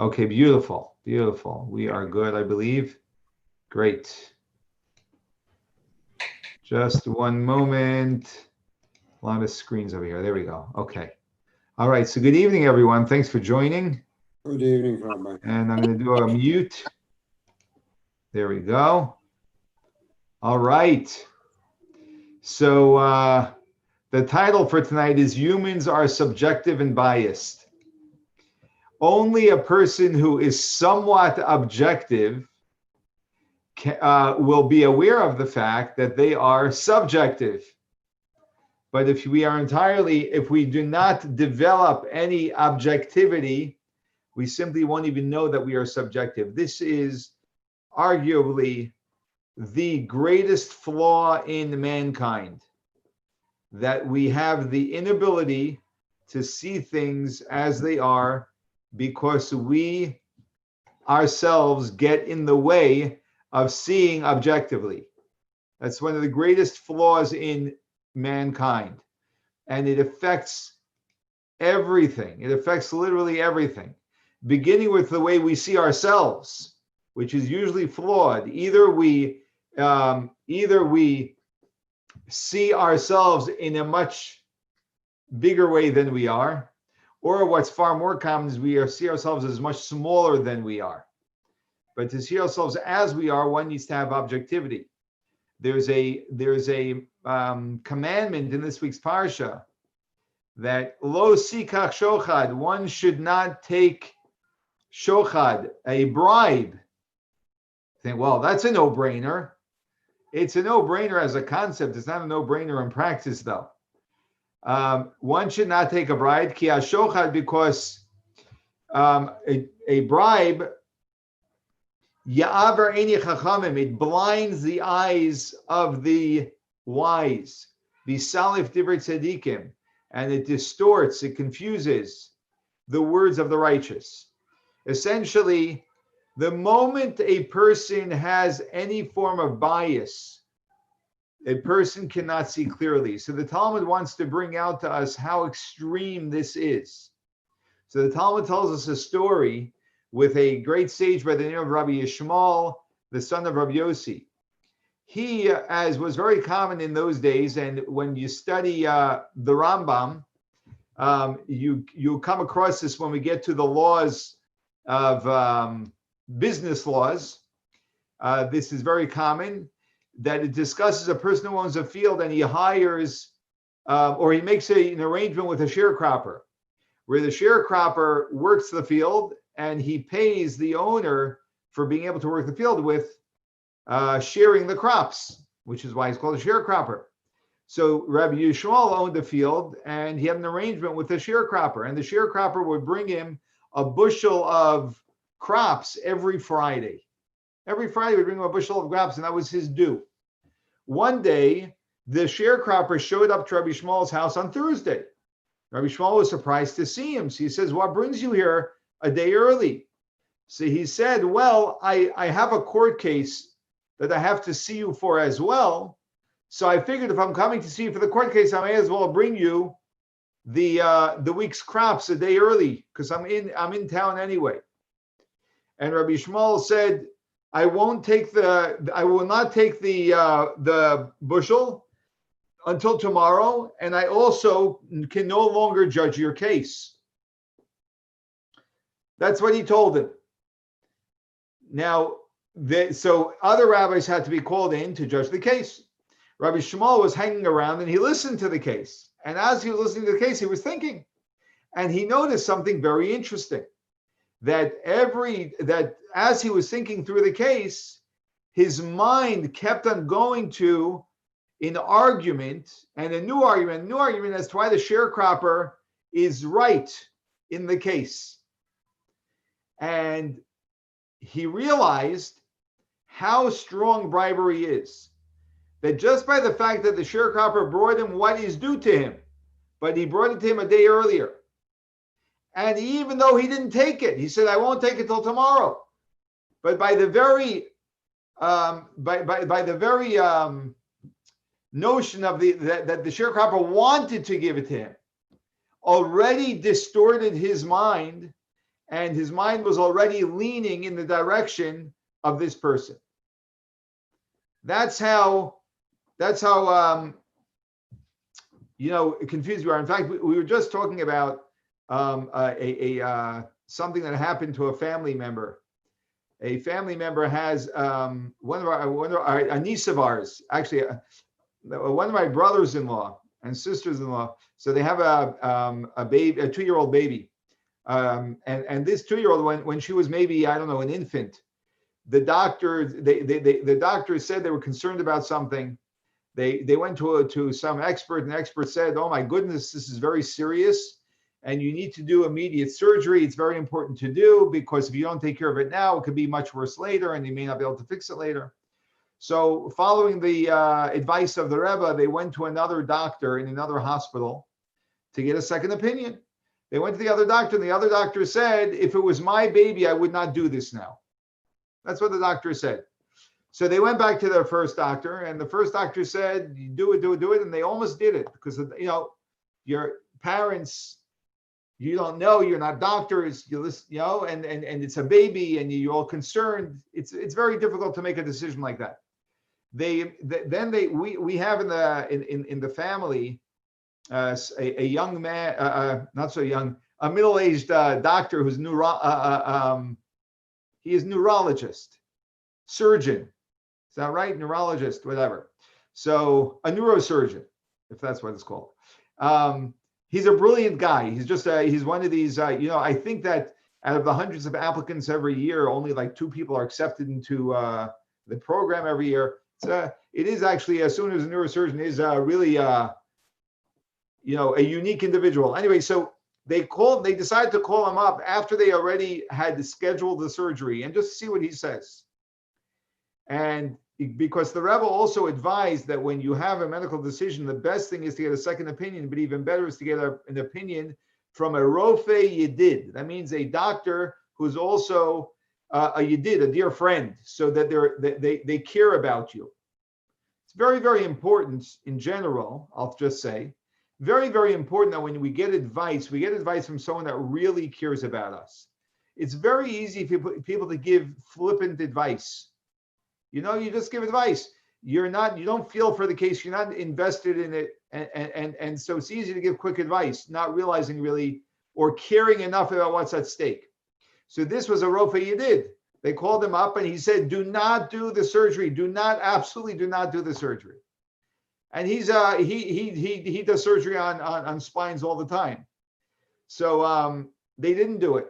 Okay, beautiful, beautiful. We are good, I believe. Great. Just one moment. A lot of screens over here. There we go. Okay. All right. So good evening, everyone. Thanks for joining. Good evening, Rabbi. And I'm going to do a mute. There we go. All right. So the title for tonight is Humans Are Subjective and Biased. Only a person who is somewhat objective will be aware of the fact that they are subjective. But if we do not develop any objectivity, we simply won't even know that we are subjective. This is arguably the greatest flaw in mankind, that we have the inability to see things as they are because we ourselves get in the way of seeing objectively. That's one of the greatest flaws in mankind. And it affects everything. It affects literally everything, beginning with the way we see ourselves, which is usually flawed. Either we see ourselves in a much bigger way than we are, or what's far more common is we see ourselves as much smaller than we are. But to see ourselves as we are, one needs to have objectivity. There's a commandment in this week's parsha that lo sikach shochad, one should not take shochad, a bribe. Think, well, that's a no-brainer. It's a no-brainer as a concept. It's not a no-brainer in practice, though. One should not take a bribe, ki shochad, because a bribe, ya'aver eini chachamim, it blinds the eyes of the wise, v'salif divrei tzadikim, and it distorts, it confuses the words of the righteous. Essentially, the moment a person has any form of bias, a person cannot see clearly. So the Talmud wants to bring out to us how extreme this is. So the Talmud tells us a story with a great sage by the name of Rabbi Yishmael, the son of Rabbi Yossi. He, as was very common in those days, and when you study the Rambam, you come across this when we get to the laws of business laws. This is very common, that it discusses a person who owns a field and he hires or he makes an arrangement with a sharecropper, where the sharecropper works the field and he pays the owner for being able to work the field with sharing the crops, which is why he's called a sharecropper. So Rabbi Yishmael owned the field and he had an arrangement with the sharecropper, and the sharecropper would bring him a bushel of crops every Friday. Every Friday would bring him a bushel of crops, and that was his due. One day, the sharecropper showed up to Rabbi Yishmael's house on Thursday. Rabbi Yishmael was surprised to see him. So he says, what brings you here a day early? So he said, well, I have a court case that I have to see you for as well. So I figured if I'm coming to see you for the court case, I may as well bring you the week's crops a day early, because I'm in town anyway. And Rabbi Yishmael said, I will not take the bushel until tomorrow, and I also can no longer judge your case. That's what he told him. Now, so other rabbis had to be called in to judge the case. Rabbi Yishmael was hanging around and he listened to the case. And as he was listening to the case, he was thinking, and he noticed something very interesting. That as he was thinking through the case, his mind kept on going to an argument and a new argument as to why the sharecropper is right in the case. And he realized how strong bribery is. That just by the fact that the sharecropper brought him what is due to him, but he brought it to him a day earlier. And even though he didn't take it, he said, I won't take it till tomorrow. But by the very notion of that the sharecropper wanted to give it to him, already distorted his mind and his mind was already leaning in the direction of this person. That's how confused we are. In fact, we were just talking about something that happened to a family member. A family member has one of our a niece of ours, actually, one of my brothers-in-law and sisters-in-law. So they have a baby, a 2-year-old baby, and this 2-year-old, when she was maybe, I don't know, an infant, the doctor said they were concerned about something. They went to some expert, and the expert said, "Oh my goodness, this is very serious, and you need to do immediate surgery. It's very important to do, because if you don't take care of it now, it could be much worse later, and you may not be able to fix it later." So, following the advice of the Rebbe, they went to another doctor in another hospital to get a second opinion. They went to the other doctor, and the other doctor said, "If it was my baby, I would not do this now." That's what the doctor said. So they went back to their first doctor, and the first doctor said, "Do it, do it, do it," and they almost did it, because your parents, you don't know, you're not doctors, you listen, and it's a baby, and you're all concerned. It's very difficult to make a decision like that. We have in the family a young man, not so young, a middle-aged doctor who's he is neurologist, surgeon. Is that right? Neurologist, whatever. So a neurosurgeon, if that's what it's called. He's a brilliant guy. He's one of these, I think that out of the hundreds of applicants every year, only like 2 people are accepted into the program every year. It is actually, as soon as a neurosurgeon is really, a unique individual. Anyway, so they decided to call him up after they already had scheduled the surgery, and just see what he says. And because the Rebbe also advised that when you have a medical decision, the best thing is to get a second opinion, but even better is to get an opinion from a Rofe Yedid. That means a doctor who's also a Yedid, a dear friend, so that they care about you. It's very, very important in general, I'll just say, very, very important that when we get advice from someone that really cares about us. It's very easy for people to give flippant advice. You just give advice. You don't feel for the case. You're not invested in it. And so it's easy to give quick advice, not realizing really or caring enough about what's at stake. So this was a Rofe Yedid. They called him up and he said, "Do not do the surgery. Absolutely do not do the surgery." And he does surgery on spines all the time. So they didn't do it.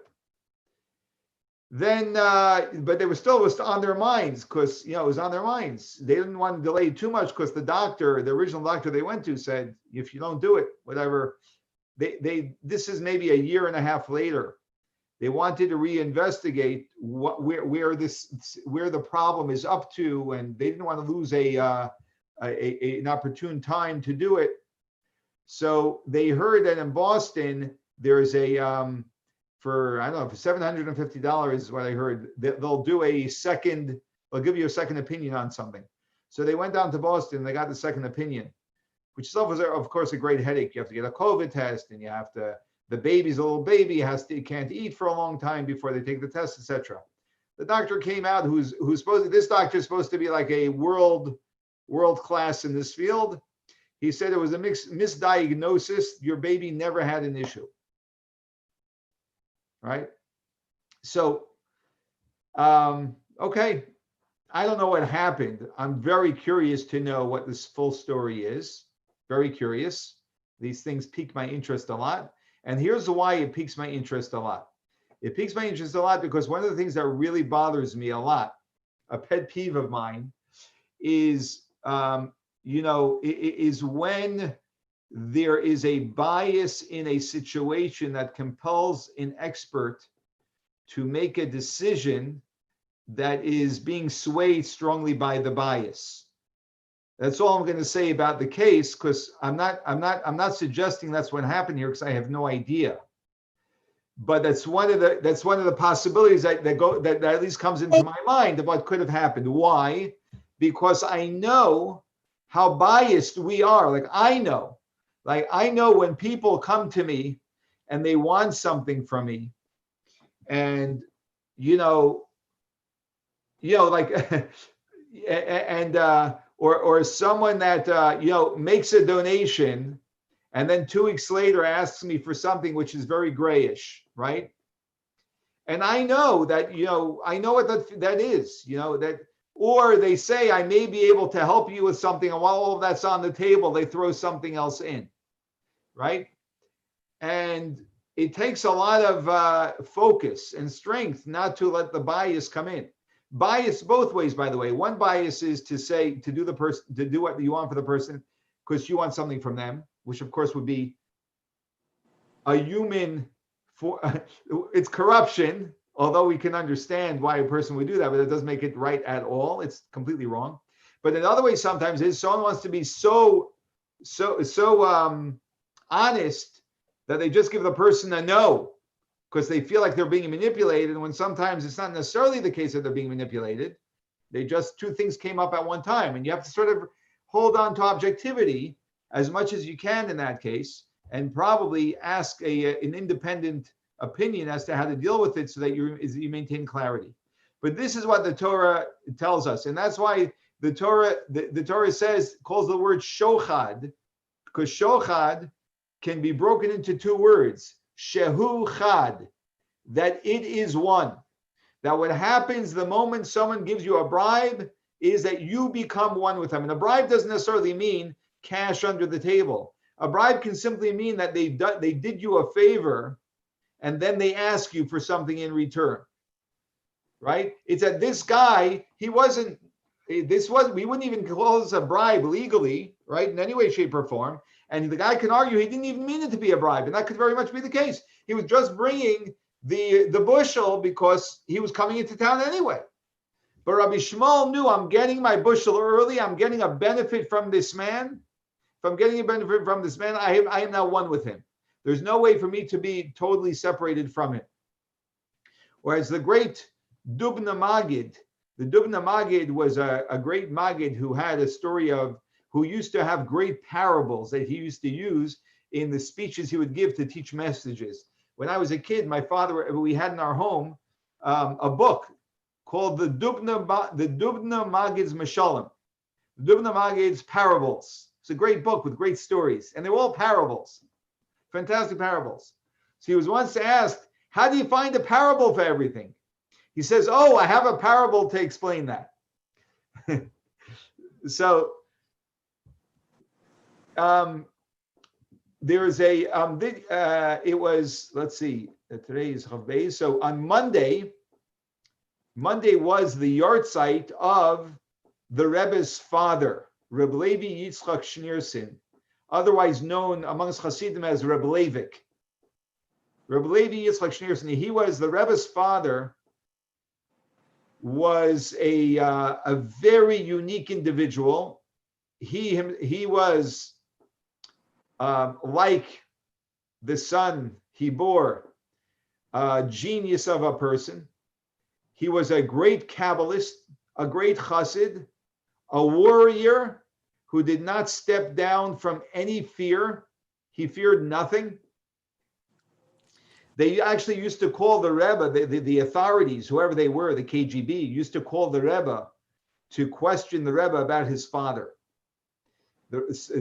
Then, but they was on their minds, because it was on their minds. They didn't want to delay too much, because the original doctor they went to said, "If you don't do it, whatever." This is maybe a year and a half later. They wanted to reinvestigate where the problem is up to, and they didn't want to lose an opportune time to do it. So they heard that in Boston there's for $750 is what I heard, they'll give you a second opinion on something. So they went down to Boston and they got the second opinion, which itself was, of course, a great headache. You have to get a COVID test, and the baby's a little baby, can't eat for a long time before they take the test, etc. The doctor came out this doctor is supposed to be like a world class in this field. He said it was a misdiagnosis. Your baby never had an issue. Right? So, okay. I don't know what happened. I'm very curious to know what this full story is. Very curious. These things pique my interest a lot. And here's why it piques my interest a lot. It piques my interest a lot because one of the things that really bothers me a lot, a pet peeve of mine, is, is when there is a bias in a situation that compels an expert to make a decision that is being swayed strongly by the bias. That's all I'm going to say about the case, because I'm not suggesting that's what happened here, because I have no idea. But that's one of the possibilities that at least comes into my mind of what could have happened. Why? Because I know how biased we are. Like I know when people come to me and they want something from me, and you know, like, and or someone that makes a donation, and then 2 weeks later asks me for something which is very grayish, right? And I know that, I know what that is, that, or they say I may be able to help you with something, and while all of that's on the table, they throw something else in, right? And it takes a lot of focus and strength not to let the bias come in. Bias both ways, by the way. One bias is to do what you want for the person because you want something from them, which of course would be a human for it's corruption, although we can understand why a person would do that, but it doesn't make it right at all. It's completely wrong. But another way sometimes is someone wants to be so honest that they just give the person a no because they feel like they're being manipulated, when sometimes it's not necessarily the case that they're being manipulated. They just, two things came up at one time, and you have to sort of hold on to objectivity as much as you can in that case, and probably ask an independent opinion as to how to deal with it so that you maintain clarity. But this is what the Torah tells us, and that's why the Torah calls the word shochad, because shochad can be broken into 2 words, shehu chad, that it is one. That what happens the moment someone gives you a bribe is that you become one with them. And a bribe doesn't necessarily mean cash under the table. A bribe can simply mean that they did you a favor and then they ask you for something in return, right? It's that this guy, we wouldn't even call this a bribe legally, right? In any way, shape, or form. And the guy can argue he didn't even mean it to be a bribe, and that could very much be the case. He was just bringing the bushel because he was coming into town anyway. But Rabbi Shmuel knew, I'm getting my bushel early. I'm getting a benefit from this man. If I'm getting a benefit from this man, I am now one with him. There's no way for me to be totally separated from him. Whereas the great Dubna Magid, the Dubna Magid was a great Magid who had a story of, who used to have great parables that he used to use in the speeches he would give to teach messages. When I was a kid, my father, we had in our home a book called the Dubna Magid's Meshalim, the Dubna Magid's Parables. It's a great book with great stories, and they're all parables, fantastic parables. So he was once asked, how do you find a parable for everything? He says, oh, I have a parable to explain that. So there's it was, let's see, today is Chavbei. So on Monday was the yahrzeit of the Rebbe's father, Reb Levi Yitzchak Schneerson, otherwise known amongst Hasidim as Reb Leivik. Reb Levi Yitzchak Schneerson, he was the Rebbe's father, was a very unique individual. He was like the son he bore, a genius of a person. He was a great Kabbalist, a great Chassid, a warrior who did not step down from any fear. He feared nothing. They actually used to call the Rebbe, the authorities, whoever they were, the KGB, used to call the Rebbe to question the Rebbe about his father.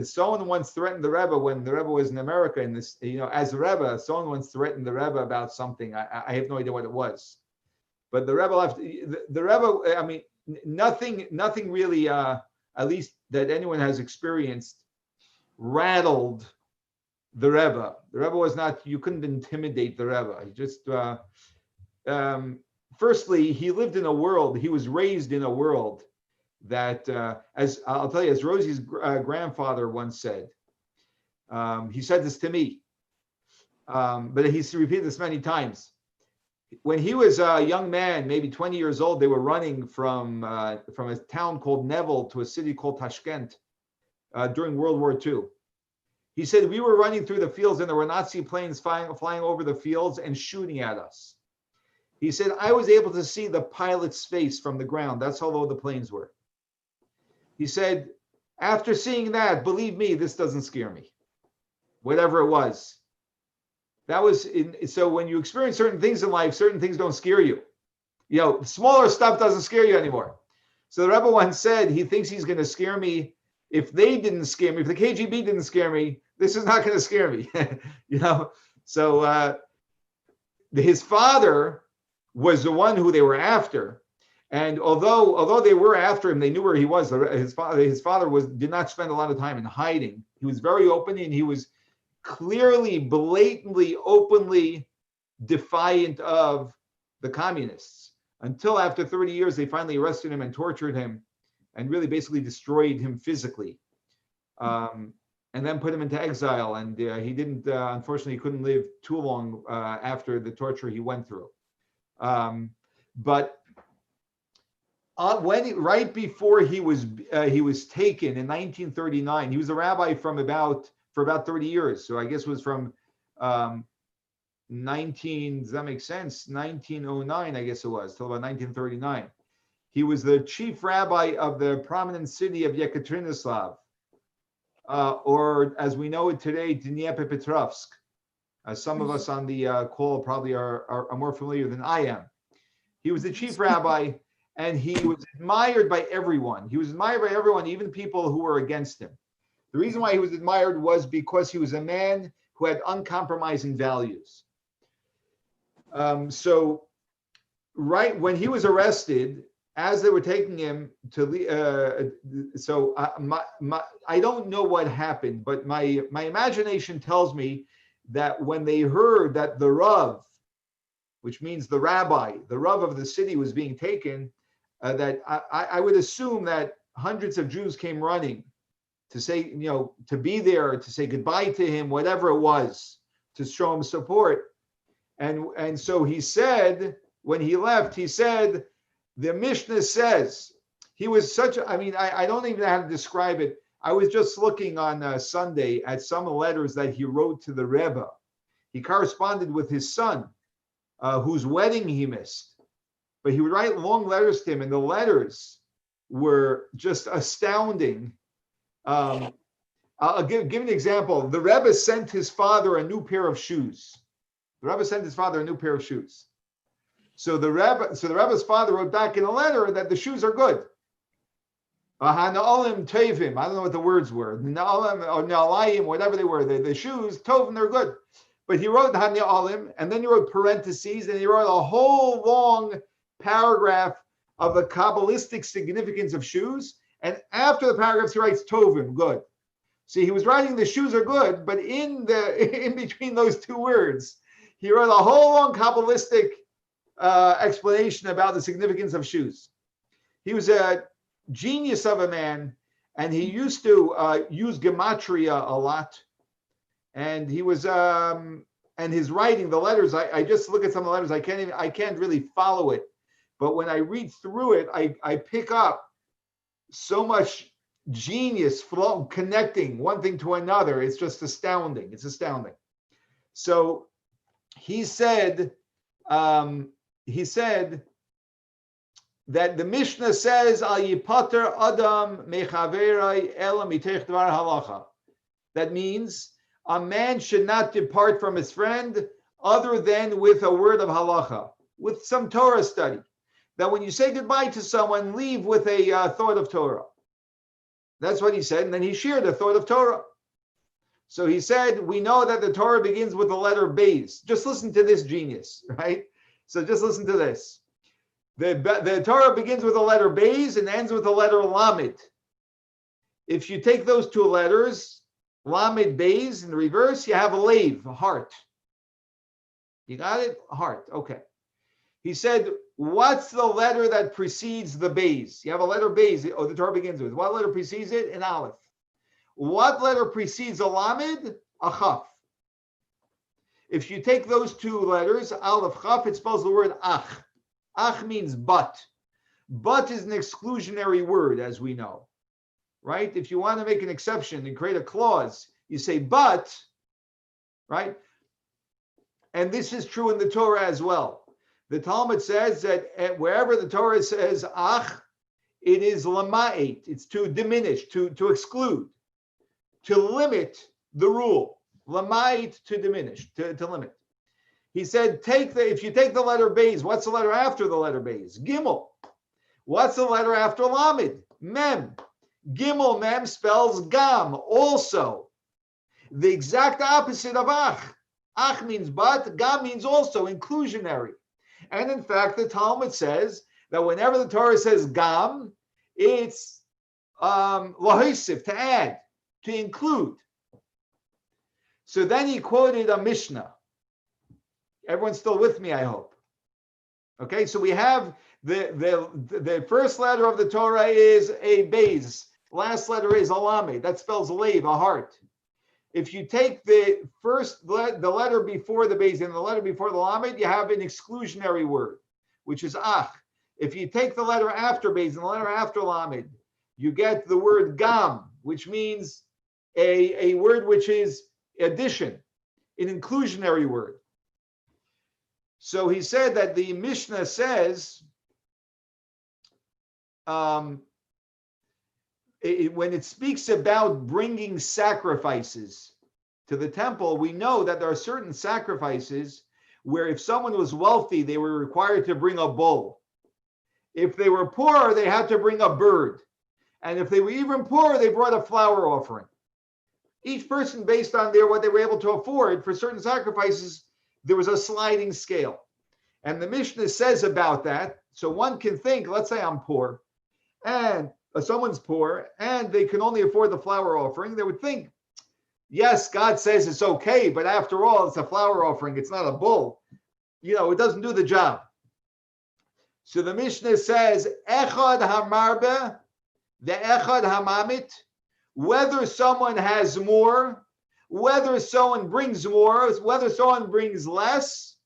Someone once threatened the Rebbe when the Rebbe was in America, as the Rebbe, someone once threatened the Rebbe about something. I have no idea what it was. But the Rebbe left. The Rebbe, I mean, nothing really, at least that anyone has experienced, rattled the Rebbe. The Rebbe was not, you couldn't intimidate the Rebbe. He just, firstly, he lived in a world, he was raised in a world that, as I'll tell you, as Rosie's grandfather once said, he said this to me, but he's repeated this many times. When he was a young man, maybe 20 years old, they were running from a town called Nevel to a city called Tashkent during World War II. He said, we were running through the fields and there were Nazi planes flying over the fields and shooting at us. He said, I was able to see the pilot's face from the ground. That's how low the planes were. He said, after seeing that, believe me, this doesn't scare me. Whatever it was. That was in, so when you experience certain things in life, certain things don't scare you. You know, smaller stuff doesn't scare you anymore. So the Rebbe once said he thinks he's going to scare me. If they didn't scare me, if the KGB didn't scare me, this is not going to scare me. You know, so his father was the one who they were after, and although they were after him, they knew where he was. His father did not spend a lot of time in hiding. He was very open, and he was clearly, blatantly, openly defiant of the communists. Until after 30 years, they finally arrested him and tortured him, and really basically destroyed him physically, and then put him into exile. And he didn't, unfortunately, he couldn't live too long after the torture he went through. But right before he was taken in 1939, he was a rabbi for about 30 years. So I guess it was from 19, does that make sense? 1909, I guess it was, till about 1939. He was the chief rabbi of the prominent city of Yekaterinoslav, or as we know it today, Dnipropetrovsk. Some of us on the call probably are more familiar than I am. He was the chief rabbi, and he was admired by everyone. He was admired by everyone, even people who were against him. The reason why he was admired was because he was a man who had uncompromising values. So right when he was arrested, as they were taking him to, I don't know what happened, but my imagination tells me that when they heard that the Rav, which means the rabbi, the Rav of the city was being taken, that I would assume that hundreds of Jews came running to say, to be there, to say goodbye to him, whatever it was, to show him support. And so he said, when he left, he said, the Mishnah says, he was such a, I don't even know how to describe it. I was just looking on Sunday at some letters that he wrote to the Rebbe. He corresponded with his son, whose wedding he missed. But he would write long letters to him, and the letters were just astounding. I'll give an example. The Rebbe sent his father a new pair of shoes. So the Rebbe's father wrote back in a letter that the shoes are good. I don't know what the words were. Na'alim or na'alayim, whatever they were. The shoes, tovim, they're good. But he wrote Hana'alim, and then he wrote parentheses, and he wrote a whole long paragraph of the Kabbalistic significance of shoes. And after the paragraphs, he writes tovim, good. See, he was writing the shoes are good, but in between those two words, he wrote a whole long Kabbalistic explanation about the significance of shoes. He was a genius of a man, and he used to use gematria a lot. And he was, and his writing, the letters, I just look at some of the letters, I can't really follow it. But when I read through it, I pick up so much genius flow connecting one thing to another. It's just astounding. It's astounding. So he said that the Mishnah says al yipater adam mechaverai ela mitech dvar halacha. That means a man should not depart from his friend other than with a word of halacha, with some Torah study. That when you say goodbye to someone, leave with a thought of Torah. That's what he said, and then he shared a thought of Torah. So he said, we know that the Torah begins with the letter Beis. Just listen to this genius, right? So just listen to this. The Torah begins with the letter Beis and ends with the letter Lamed. If you take those two letters, Lamed Beis, in the reverse, you have a Lev, a heart. You got it? A heart. Okay. He said, what's the letter that precedes the Beis? You have a letter Beis, or the Torah begins with. What letter precedes it? An Aleph. What letter precedes a Lamed? A Chaf. If you take those two letters, Aleph, Chaf, it spells the word Ach. Ach means but. But is an exclusionary word, as we know. Right? If you want to make an exception and create a clause, you say but, right? And this is true in the Torah as well. The Talmud says that wherever the Torah says ach, it is lama'it. It's to diminish, to exclude, to limit the rule. Lama'it, to diminish, to limit. He said, if you take the letter Beis, what's the letter after the letter Beis? Gimel. What's the letter after Lamed? Mem. Gimel Mem spells Gam, also. The exact opposite of Ach. Ach means but, Gam means also, inclusionary. And in fact, the Talmud says that whenever the Torah says Gam, it's lahisif, to add, to include. So then he quoted a Mishnah. Everyone's still with me, I hope. Okay, so we have the first letter of the Torah is a Beis. Last letter is a Lamed. That spells Lev, a heart. If you take the letter before the Beis and the letter before the Lamed, you have an exclusionary word, which is Ach. If you take the letter after Beis and the letter after Lamed, you get the word Gam, which means a word which is addition, an inclusionary word. So he said that the Mishnah says, when it speaks about bringing sacrifices to the temple, we know that there are certain sacrifices where if someone was wealthy, they were required to bring a bull. If they were poor, they had to bring a bird. And if they were even poorer, they brought a flour offering. Each person, based on what they were able to afford for certain sacrifices, there was a sliding scale. And the Mishnah says about that, so one can think, let's say I'm poor, and someone's poor, and they can only afford the flour offering, they would think, yes, God says it's okay, but after all, it's a flour offering, it's not a bull. It doesn't do the job. So the Mishnah says, Echad hamarbe, the Echad hamamit, whether someone has more, whether someone brings more, whether someone brings less,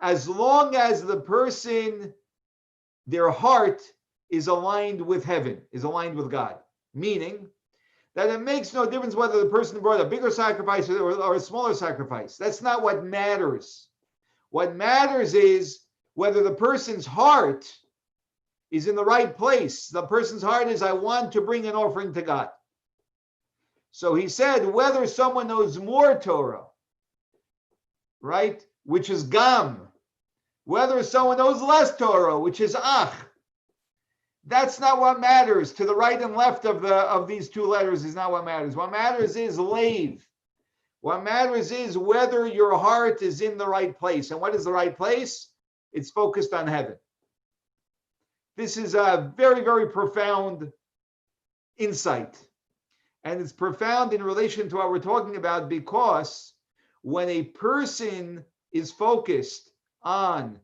as long as the person, their heart is aligned with heaven, is aligned with God, meaning that it makes no difference whether the person brought a bigger sacrifice or a smaller sacrifice. That's not what matters. What matters is whether the person's heart is in the right place. The person's heart is, I want to bring an offering to God. So he said, whether someone knows more Torah, right, which is Gam, whether someone knows less Torah, which is Ach, that's not what matters. To the right and left of these two letters is not what matters. What matters is Lev. What matters is whether your heart is in the right place. And what is the right place? It's focused on heaven. This is a very, very profound insight. And it's profound in relation to what we're talking about, because when a person is focused on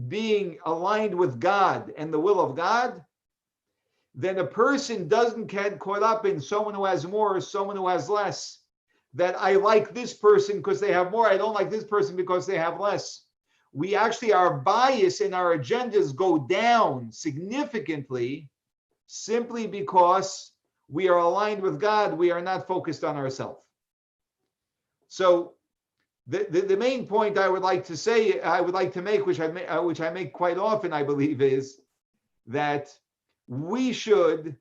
being aligned with God and the will of God, then a person doesn't get caught up in someone who has more or someone who has less. That I like this person because they have more, I don't like this person because they have less. We actually, our bias and our agendas go down significantly simply because we are aligned with God. We are not focused on ourselves. So the main point I would like to say, I would like to make, which I make quite often, I believe, is that we should,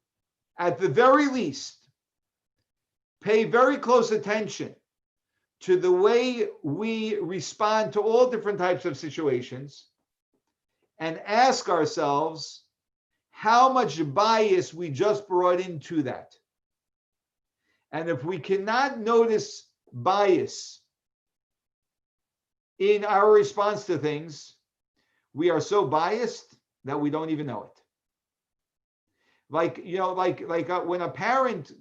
at the very least, pay very close attention to the way we respond to all different types of situations and ask ourselves how much bias we just brought into that. And if we cannot notice bias in our response to things, we are so biased that we don't even know it. Like when a parent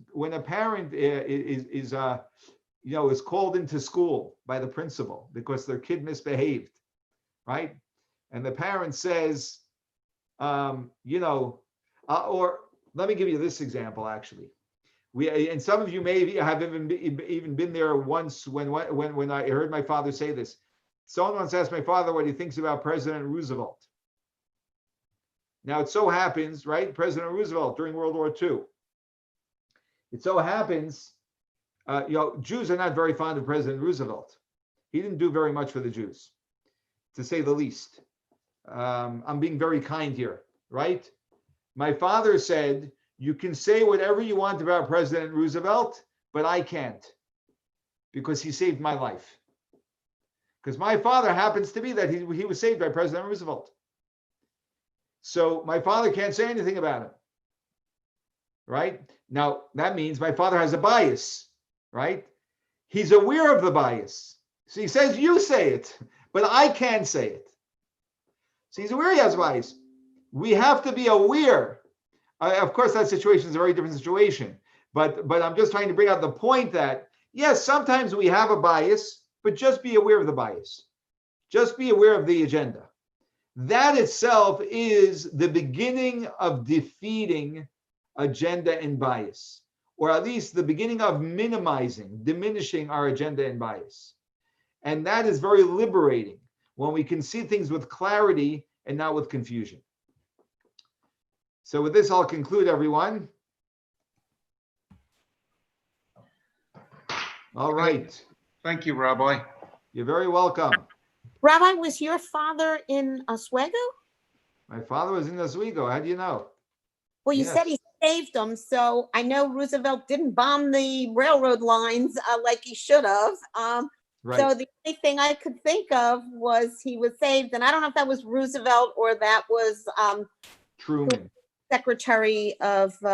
is called into school by the principal because their kid misbehaved, right? And the parent says, or let me give you this example. Actually, and some of you may have even been there once when I heard my father say this. Someone once asked my father what he thinks about President Roosevelt. Now, it so happens, right, President Roosevelt during World War II, it so happens, Jews are not very fond of President Roosevelt. He didn't do very much for the Jews, to say the least. I'm being very kind here, right? My father said, You can say whatever you want about President Roosevelt, but I can't, because he saved my life. Because my father happens to be that he was saved by President Roosevelt. So my father can't say anything about him. Right? Now, that means my father has a bias, right? He's aware of the bias. So he says, you say it, but I can't say it. So he's aware he has bias. We have to be aware. Of course, that situation is a very different situation. But I'm just trying to bring out the point that, yes, sometimes we have a bias, but just be aware of the bias. Just be aware of the agenda. That itself is the beginning of defeating agenda and bias, or at least the beginning of diminishing our agenda and bias. And that is very liberating when we can see things with clarity and not with confusion. So with this, I'll conclude, everyone. All right. Thank you, Rabbi. You're very welcome. Rabbi, was your father in Oswego? My father was in Oswego. How do you know? Well, you Yes. said he saved them, so I know Roosevelt didn't bomb the railroad lines like he should have. Right. So the only thing I could think of was he was saved, and I don't know if that was Roosevelt or that was Truman. Secretary of